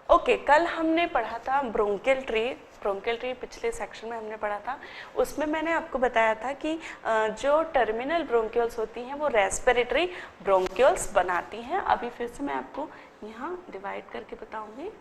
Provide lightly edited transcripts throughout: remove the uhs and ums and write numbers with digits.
Okay, कल हमने पढ़ा था ब्रोंकियल ट्री। ब्रोंकियल ट्री पिछले सेक्शन में हमने पढ़ा था। उसमें मैंने आपको बताया था कि जो टर्मिनल ब्रोंक्यूल्स होती हैं वो रेस्पिरेटरी ब्रोंक्यूल्स बनाती हैं। अभी फिर से मैं आपको यहाँ डिवाइड करके बताऊंगी।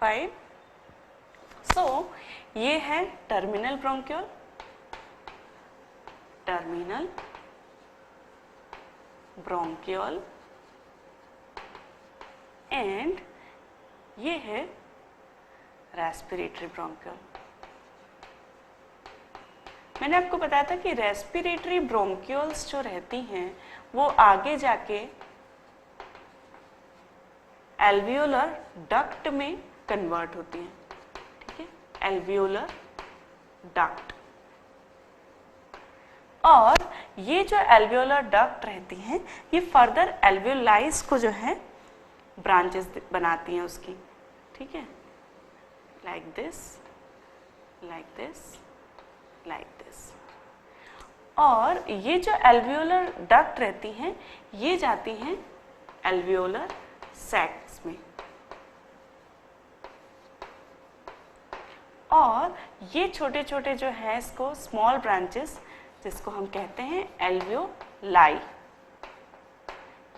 फाइन। सो ये है terminal bronchiole, terminal bronchiole, and ये है रेस्पिरेटरी ब्रोंक्यूल। मैंने आपको बताया था कि रेस्पिरेटरी ब्रोंक्यूल्स जो रहती हैं वो आगे जाके एल्वियोलर डक्ट में कन्वर्ट होती हैं। ठीक है, एल्वियोलर डक्ट। और ये जो एल्वियोलर डक्ट रहती हैं ये फर्दर एल्वियोलाइज को जो है ब्रांचेस बनाती हैं उसकी। ठीक है, like this, like this, like this. और ये जो एल्वियोलर डक्ट रहती हैं ये जाती हैं एल्वियोलर सैक्स में, और ये छोटे छोटे जो हैं इसको स्मॉल ब्रांचेस जिसको हम कहते हैं एल्वियोलाई।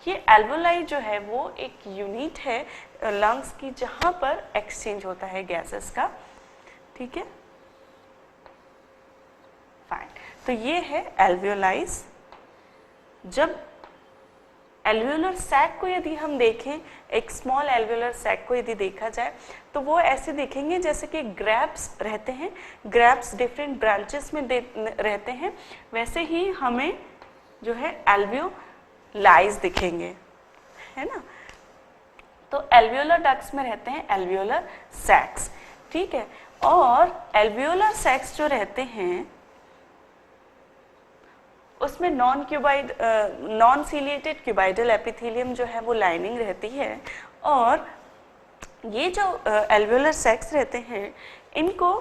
ये एल्वियोलाई जो है वो एक यूनिट है लंग्स की जहां पर एक्सचेंज होता है गैसेस का। ठीक है, फाइन। तो ये है एल्वियोलाइज। जब एल्वियोलर सैक को यदि हम देखें, एक स्मॉल एल्वियोलर सैक को यदि देखा जाए तो वो ऐसे दिखेंगे जैसे कि ग्रैप्स रहते हैं। ग्रैप्स डिफरेंट ब्रांचेस में रहते हैं, वैसे ही हमें जो है एल्वियोलाइज दिखेंगे, है ना। तो एल्वियोलर डक्ट्स में रहते हैं एल्वियोलर सैक्स। ठीक है, और एल्वियोलर सैक्स जो रहते हैं उसमें नॉन सीलिएटेड क्यूबाइडल एपिथेलियम जो है वो लाइनिंग रहती है। और ये जो एल्वियोलर सैक्स रहते हैं इनको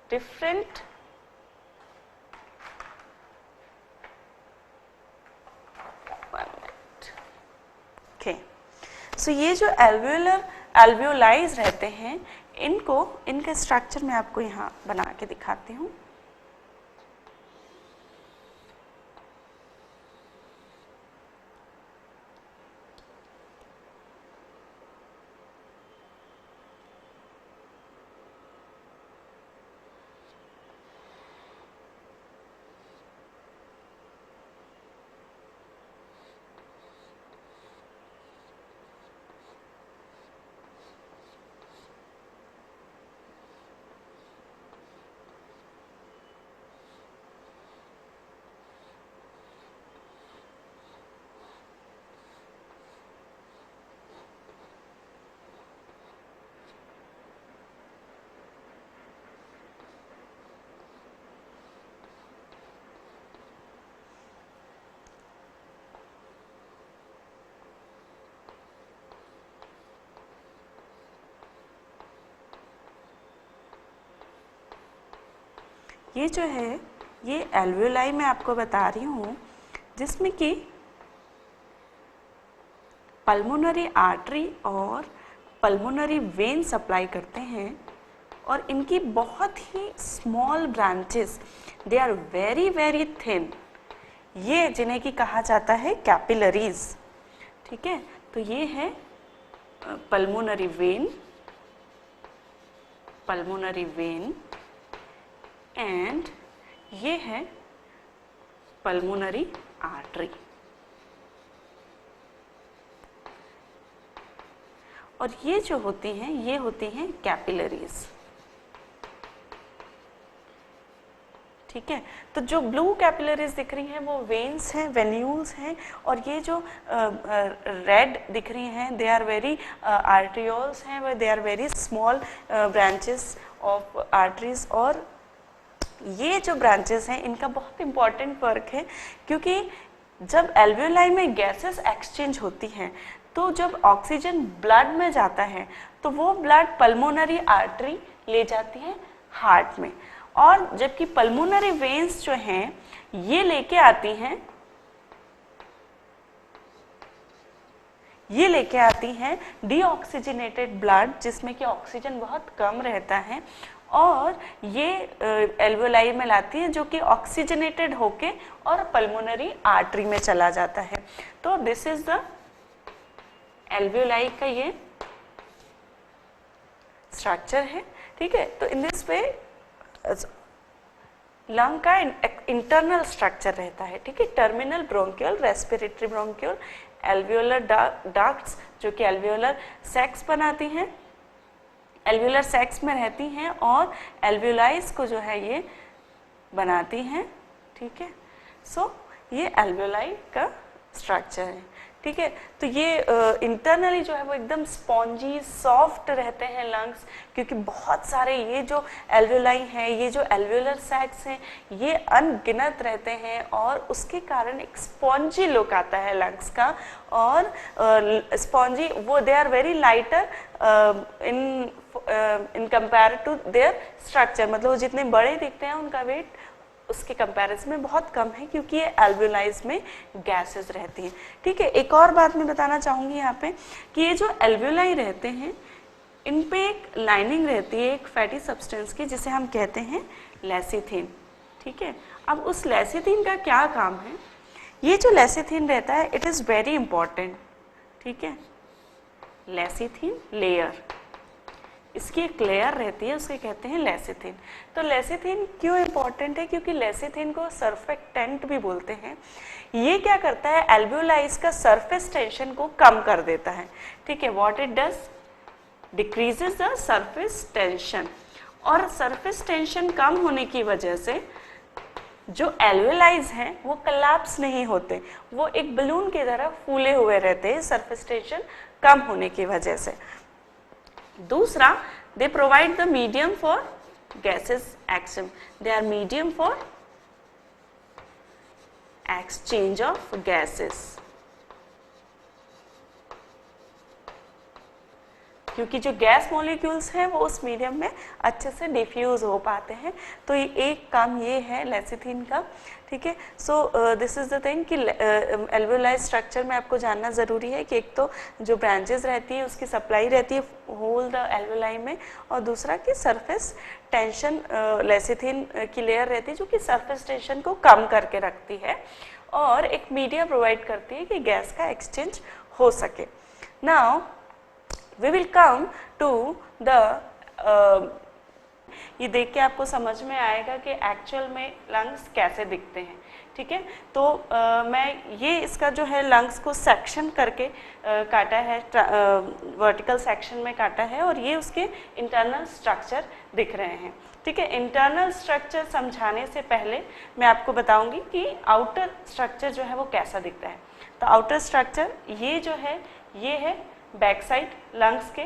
डिफरेंट सो ये जो एल्वियोलाइज रहते हैं इनके स्ट्रक्चर मैं आपको यहाँ बना के दिखाती हूँ। ये जो है ये एल्वियोलाई मैं आपको बता रही हूँ जिसमें कि पल्मोनरी आर्टरी और पल्मोनरी वेन सप्लाई करते हैं, और इनकी बहुत ही small branches, they are very very thin, ये जिन्हें कि कहा जाता है कैपिलरीज। ठीक है, तो ये है pulmonary vein, pulmonary vein, and ये है पल्मोनरी आर्टरी। और ये जो होती हैं ये होती हैं कैपिलरीज। ठीक है। तो जो ब्लू कैपिलरीज दिख रही हैं वो वेन्स हैं, वेन्यूल्स हैं, और ये जो रेड दिख रही हैं दे आर वेरी आर्ट्रियोल्स हैं, they are very small branches of arteries. और ये जो ब्रांचेस हैं इनका बहुत इंपॉर्टेंट वर्क है, क्योंकि जब एल्वियोलाई में गैसेस एक्सचेंज होती हैं तो जब ऑक्सीजन ब्लड में जाता है तो वो ब्लड पल्मोनरी आर्टरी ले जाती है हार्ट में, और जबकि पल्मोनरी वेन्स जो हैं ये लेके आती हैं डीऑक्सीजनेटेड ब्लड, जिसमें कि ऑक्सीजन बहुत कम रहता है, और ये एल्वियोलाई में लाती है जो कि ऑक्सीजनेटेड होके और पल्मोनरी आर्टरी में चला जाता है। तो दिस इज द एल्वियोलाई का ये स्ट्रक्चर है, ठीक है। तो इन दिस वे लंग का इंटरनल स्ट्रक्चर रहता है, ठीक है। Terminal bronchial, respiratory bronchial, alveolar ducts जो कि एल्वियोलर सैक्स बनाती हैं, एल्वियोलर सैक्स में रहती हैं और एल्वियोलाइज को जो है ये बनाती हैं, ठीक है। सो ये एल्वियोलाई का स्ट्रक्चर है, ठीक है। तो ये इंटरनली जो है वो एकदम स्पॉन्जी सॉफ्ट रहते हैं लंग्स, क्योंकि बहुत सारे ये जो एल्वियोलाई हैं, ये जो एल्वियोलर सैक्स हैं, ये अनगिनत रहते हैं, और उसके कारण एक स्पॉन्जी लुक आता है लंग्स का। और स्पॉन्जी वो they are very lighter in compare to their structure, मतलब वो जितने बड़े दिखते हैं उनका वेट उसके कंपैरिजन में बहुत कम है, क्योंकि ये एल्वियोलाइज में गैसेस रहती हैं, ठीक है। एक और बात मैं बताना चाहूँगी यहाँ पे कि ये जो एल्वियोलाई रहते हैं इन पे एक लाइनिंग रहती है एक फैटी सब्सटेंस की, जिसे हम कहते हैं लेसिथिन, ठीक है। अब उस लेसिथिन का क्या काम है? ये जो लेसिथिन रहता है इट इज़ वेरी इंपॉर्टेंट, ठीक है। लेसिथिन लेयर, इसकी एक लेयर रहती है, उसके कहते हैं लेसिथिन। तो लेसिथिन क्यों इंपॉर्टेंट है? क्योंकि लेसिथिन को सर्फेक्टेंट भी बोलते हैं। ये क्या करता है? एल्वियोलाइज का सरफेस टेंशन को कम कर देता है, ठीक है। What it does? Decreases the surface tension, और सरफेस टेंशन कम होने की वजह से जो एल्वियोलाइज हैं वो कोलैप्स नहीं होते, वो एक बलून की तरह फूले हुए रहते हैं सरफेस टेंशन कम होने की वजह से। दूसरा, they provide the medium for gases exchange, they are medium for exchange of gases, क्योंकि जो गैस मॉलिक्यूल्स हैं वो उस मीडियम में अच्छे से डिफ्यूज हो पाते हैं। तो ये एक काम ये है लेसिथिन का, ठीक है। So this is the thing कि एल्वियोलाई स्ट्रक्चर में आपको जानना ज़रूरी है कि एक तो जो ब्रांचेस रहती है उसकी सप्लाई रहती है होल द एल्वियोलाई में, और दूसरा कि सरफेस टेंशन लेसिथिन की लेयर रहती है जो कि सरफेस टेंशन को कम करके रखती है और एक मीडिया प्रोवाइड करती है कि गैस का एक्सचेंज हो सके। Now we will come to the ये देख के आपको समझ में आएगा कि एक्चुअल में लंग्स कैसे दिखते हैं, ठीक है। तो मैं ये इसका जो है लंग्स को सेक्शन करके काटा है, वर्टिकल सेक्शन में काटा है, और ये उसके इंटरनल स्ट्रक्चर दिख रहे हैं, ठीक है। इंटरनल स्ट्रक्चर समझाने से पहले मैं आपको बताऊंगी कि आउटर स्ट्रक्चर जो है वो कैसा दिखता है। तो आउटर स्ट्रक्चर ये जो है ये है बैक साइड लंग्स के,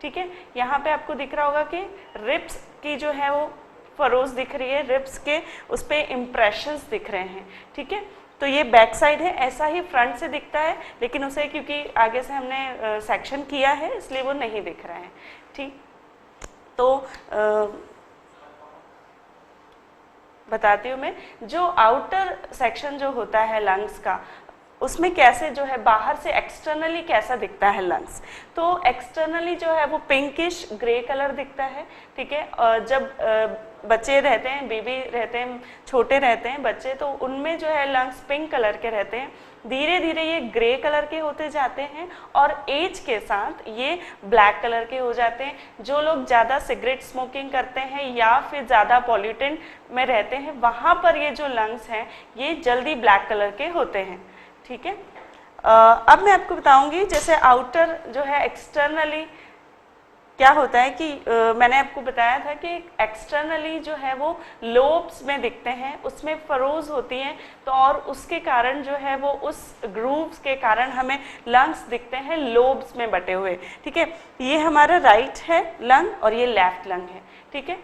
ठीक है। यहाँ पे आपको दिख रहा होगा कि रिब्स की जो है वो फरोज दिख रही है, रिब्स के उस पे इम्प्रेशंस दिख रहे हैं, ठीक है। तो ये बैक साइड है, ऐसा ही फ्रंट से दिखता है, लेकिन उसे क्योंकि आगे से हमने सेक्शन किया है इसलिए वो नहीं दिख रहा है, ठीक। तो बताती हूँ मैं, जो आउटर सेक्शन जो होता है लंग्स का उसमें कैसे जो है बाहर से एक्सटर्नली कैसा दिखता है लंग्स। तो एक्सटर्नली जो है वो पिंकिश ग्रे कलर दिखता है, ठीक है। और जब बच्चे रहते हैं, बेबी रहते हैं, छोटे रहते हैं बच्चे, तो उनमें जो है लंग्स पिंक कलर के रहते हैं, धीरे धीरे ये ग्रे कलर के होते जाते हैं और एज के साथ ये ब्लैक कलर के हो जाते हैं। जो लोग ज़्यादा सिगरेट स्मोकिंग करते हैं या फिर ज़्यादा पॉल्यूटेंट में रहते हैं वहाँ पर ये जो लंग्स हैं ये जल्दी ब्लैक कलर के होते हैं, ठीक है। अब मैं आपको बताऊंगी जैसे आउटर जो है एक्सटर्नली क्या होता है कि मैंने आपको बताया था कि एक्सटर्नली जो है वो लोब्स में दिखते हैं, उसमें फरोज होती हैं, तो और उसके कारण जो है वो उस ग्रूव्स के कारण हमें लंग्स दिखते हैं लोब्स में बटे हुए। ठीक है, ये हमारा राइट है लंग और ये लेफ्ट लंग है। ठीक है,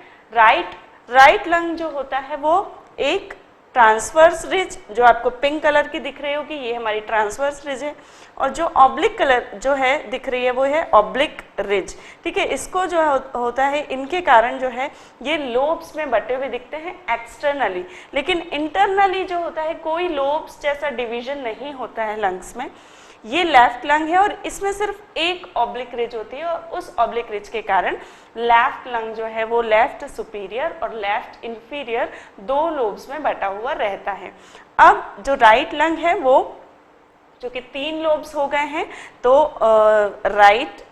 राइट लंग जो होता है वो एक ट्रांसवर्स रिज, जो आपको पिंक कलर की दिख रही होगी, ये हमारी ट्रांसवर्स रिज है, और जो ऑब्लिक कलर जो है दिख रही है वो है ऑब्लिक रिज। ठीक है, इसको जो होता है, इनके कारण जो है ये लोब्स में बटे हुए दिखते हैं एक्सटर्नली, लेकिन इंटरनली जो होता है कोई लोब्स जैसा डिवीजन नहीं होता है लंग्स में। ये लेफ्ट लंग है और इसमें सिर्फ एक ऑब्लिक रिज होती है, और उस ऑब्लिक रिज के कारण लेफ्ट लंग जो है वो लेफ्ट सुपीरियर और लेफ्ट इंफीरियर दो लोब्स में बटा हुआ रहता है। अब जो राइट लंग है वो जो कि 3 लोब्स हो गए हैं, तो राइट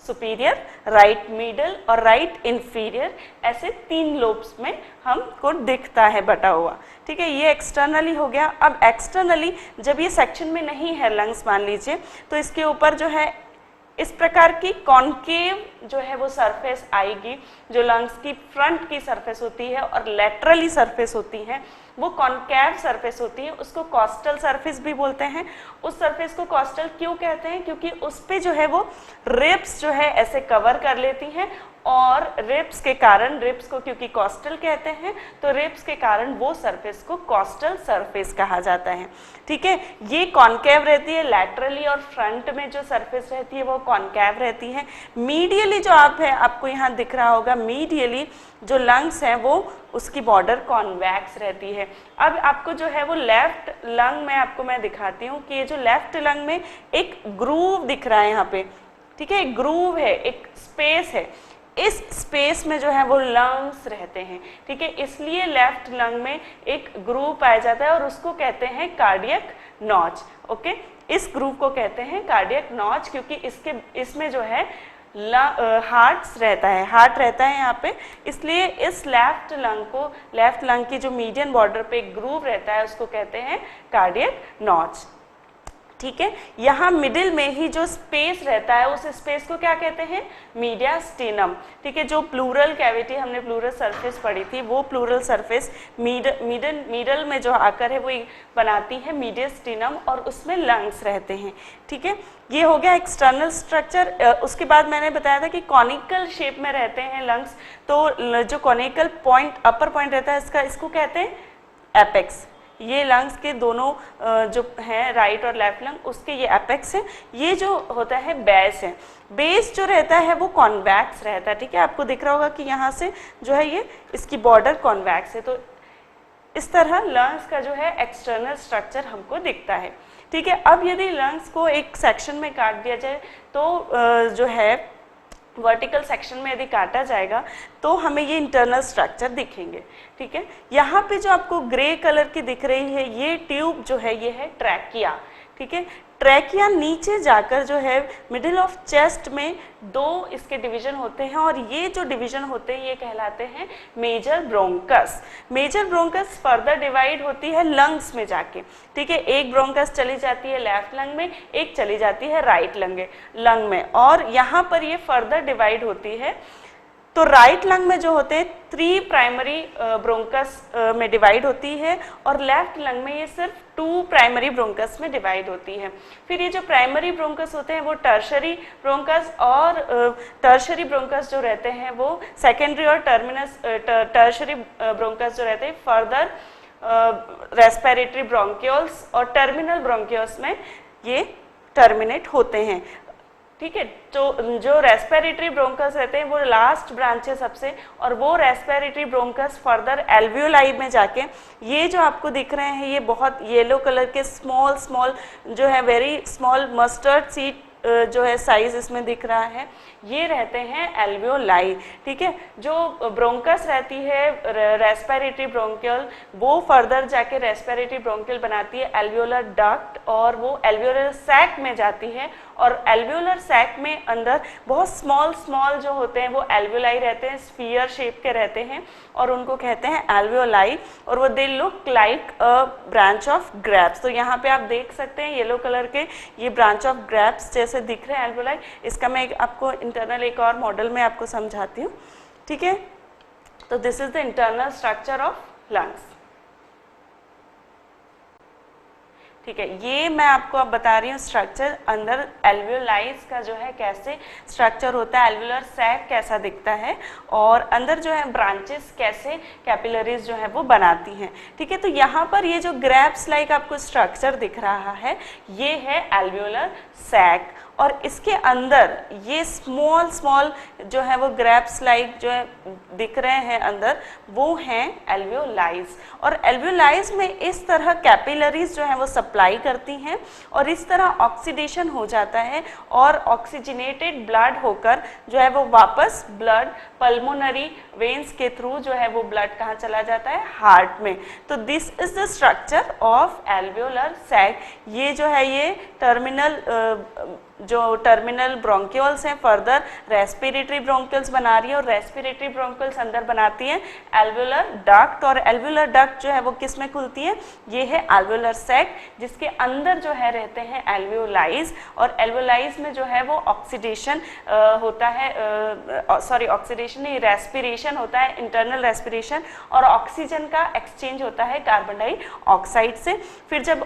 सुपीरियर, राइट मिडल और राइट इंफीरियर, ऐसे 3 लोब्स में हमको दिखता है बटा हुआ। ठीक है, ये एक्सटर्नली हो गया। अब एक्सटर्नली जब ये सेक्शन में नहीं है लंग्स मान लीजिए, तो इसके ऊपर जो है इस प्रकार की कॉन्केव जो है वो सरफेस आएगी, जो लंग्स की फ्रंट की सरफेस होती है और लेटरली सरफेस होती है, वो कॉन्केव सरफेस होती है, उसको कॉस्टल सरफेस भी बोलते हैं। उस सरफेस को कॉस्टल क्यों कहते हैं? क्योंकि उस पे जो है वो रिब्स जो है ऐसे कवर कर लेती हैं, और रिब्स के कारण, रिब्स को क्योंकि कॉस्टल कहते हैं, तो रिब्स के कारण वो सरफेस को कॉस्टल सरफेस कहा जाता है। ठीक है, ये कॉन्केव रहती है, लैटरली और फ्रंट में जो सरफेस रहती है वो कॉन्केव रहती है। मीडियली जो आपको यहाँ दिख रहा होगा, मीडियली जो लंग्स हैं वो उसकी बॉर्डर कॉन्वेक्स रहती है। अब आपको जो है वो लेफ्ट लंग में आपको मैं दिखाती हूँ कि ये जो लेफ्ट लंग में एक ग्रूव दिख रहा है यहाँ पे। ठीक है, एक ग्रूव है, एक स्पेस है, इस स्पेस में जो है वो लंग्स रहते हैं। ठीक है, इसलिए लेफ्ट लंग में एक ग्रूव पाया जाता है और उसको कहते हैं कार्डियक नॉच। ओके, इस ग्रूव को कहते हैं कार्डियक नॉच, क्योंकि इसमें जो है हार्ट रहता है यहाँ पे, इसलिए इस लेफ्ट लंग की जो मीडियन बॉर्डर पे एक ग्रूव रहता है उसको कहते हैं कार्डियक नॉच। ठीक है, यहाँ मिडिल में ही जो स्पेस रहता है उस स्पेस को क्या कहते हैं? मीडियास्टिनम। ठीक है, जो प्लूरल कैविटी हमने प्लूरल सरफेस पढ़ी थी, वो प्लूरल सरफेस मिडल में जो आकर है वो बनाती है मीडियास्टिनम, और उसमें लंग्स रहते हैं। ठीक है, ये हो गया एक्सटर्नल स्ट्रक्चर। उसके बाद मैंने बताया था कि कॉनिकल शेप में रहते हैं लंग्स, तो जो कॉनिकल पॉइंट, अपर पॉइंट रहता है इसको कहते हैं एपेक्स। ये लंग्स के दोनों जो हैं राइट और लेफ्ट लंग, उसके ये एपेक्स है। ये जो होता है बेस है, बेस जो रहता है वो कॉन्वेक्स रहता है। ठीक है, आपको दिख रहा होगा कि यहाँ से जो है ये इसकी बॉर्डर कॉन्वेक्स है, तो इस तरह लंग्स का जो है एक्सटर्नल स्ट्रक्चर हमको दिखता है। ठीक है, अब यदि लंग्स को एक सेक्शन में काट दिया जाए तो जो है वर्टिकल सेक्शन में यदि काटा जाएगा तो हमें ये इंटरनल स्ट्रक्चर दिखेंगे। ठीक है, यहाँ पे जो आपको ग्रे कलर की दिख रही है ये ट्यूब जो है ये है ट्रैकिया। ठीक है, ट्रैकिया नीचे जाकर जो है मिडिल ऑफ चेस्ट में 2 इसके डिवीजन होते हैं, और ये जो डिवीजन होते हैं ये कहलाते हैं major bronchus. Major bronchus further divide होती है लंग्स में जाके। ठीक है, एक ब्रोंकस चली जाती है लेफ्ट लंग में, एक चली जाती है राइट लंग में, और यहाँ पर ये फर्दर डिवाइड होती है। तो राइट लंग में जो होते हैं 3 प्राइमरी ब्रोंकस में डिवाइड होती है, और लेफ्ट लंग में ये सिर्फ 2 प्राइमरी ब्रोंकस में डिवाइड होती है। फिर ये जो प्राइमरी ब्रोंकस होते हैं वो टर्शरी ब्रोंकस, और टर्शरी ब्रोंकस जो रहते हैं वो सेकेंडरी और टर्शरी ब्रोंकस जो रहते हैं फर्दर रेस्पिरेटरी ब्रोंक्यूल्स और टर्मिनल ब्रोंक्यूल्स में ये टर्मिनेट होते हैं। ठीक है, तो जो रेस्पिरेटरी ब्रोंकस रहते हैं वो लास्ट ब्रांच है सबसे, और वो रेस्पिरेटरी ब्रोंकस फर्दर एल्वियोलाई में जाके, ये जो आपको दिख रहे हैं ये बहुत येलो कलर के स्मॉल जो है वेरी स्मॉल मस्टर्ड सीड जो है साइज इसमें दिख रहा है, ये रहते हैं एल्वियोलाई। ठीक है, जो ब्रोंकस रहती है रेस्पिरेटरी ब्रोंकियल, वो फर्दर जाके रेस्पिरेटरी ब्रोंकियल बनाती है एल्वियोलर डक्ट, और वो एल्वियोलर सैक में जाती है और एल्वियोलर सैक में अंदर बहुत स्मॉल जो होते हैं वो एल्वियोलाई रहते हैं, स्फीयर शेप के रहते हैं और उनको कहते हैं एल्वियोलाई, और वो they look like a branch of grapes. तो यहाँ पे आप देख सकते हैं येलो कलर के ये ब्रांच ऑफ ग्रेप्स जैसे दिख रहे हैं एल्वियोलाई। इसका मैं आपको इंटरनल एक और मॉडल में आपको समझाती हूँ, ठीक है। तो this is the internal structure of lungs, ठीक है। ये मैं आपको अब बता रही हूँ स्ट्रक्चर अंदर एल्वियोलाइज का जो है कैसे स्ट्रक्चर होता है, एल्वियोलर सैक कैसा दिखता है और अंदर जो है ब्रांचेस कैसे कैपिलरीज जो है वो बनाती हैं, ठीक है। तो यहाँ पर ये जो ग्रेप्स लाइक आपको स्ट्रक्चर दिख रहा है ये है एल्वियोलर सैक, और इसके अंदर ये स्मॉल जो है वो ग्रेप्स लाइक जो है दिख रहे हैं अंदर वो हैं एल्वियोलाइज, और एल्वियोलाइज में इस तरह कैपिलरीज जो है वो सप्लाई करती हैं और इस तरह ऑक्सीडेशन हो जाता है और ऑक्सीजनेटेड ब्लड होकर जो है वो वापस ब्लड पल्मोनरी वेन्स के थ्रू जो है वो ब्लड कहाँ चला जाता है, हार्ट में। तो this is the structure of alveolar sac. ये जो है ये टर्मिनल ब्रोंक्यूल्स हैं, फर्दर रेस्पिरेटरी ब्रोंक्यूल्स बना रही है और रेस्पिरेटरी ब्रोंक्यूल्स अंदर बनाती हैं एल्वियोलर डक्ट, और एल्वियोलर डक्ट जो है वो किस में खुलती है, ये है एल्वियोलर सैक जिसके अंदर जो है रहते हैं एल्वियोलाइज, और एल्वियोलाइज में जो है वो ऑक्सीडेशन होता है, सॉरी ऑक्सीडेशन नहीं, रेस्पिरेशन होता है, इंटरनल रेस्पिरेशन, और ऑक्सीजन का एक्सचेंज होता है कार्बन डाइऑक्साइड से। फिर जब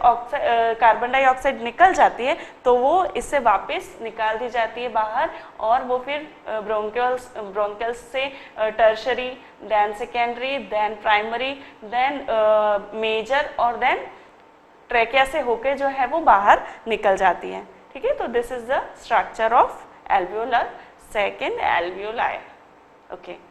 कार्बन डाइऑक्साइड निकल जाती है तो वो इससे वापस निकाल दी जाती है बाहर, और वो फिर ब्रोंकियल्स से tertiary, then secondary, then primary, then major और देन ट्रेकिया से होके जो है वो बाहर निकल जाती है, ठीक है। तो this is the structure of alveolar sac in alveoli, okay.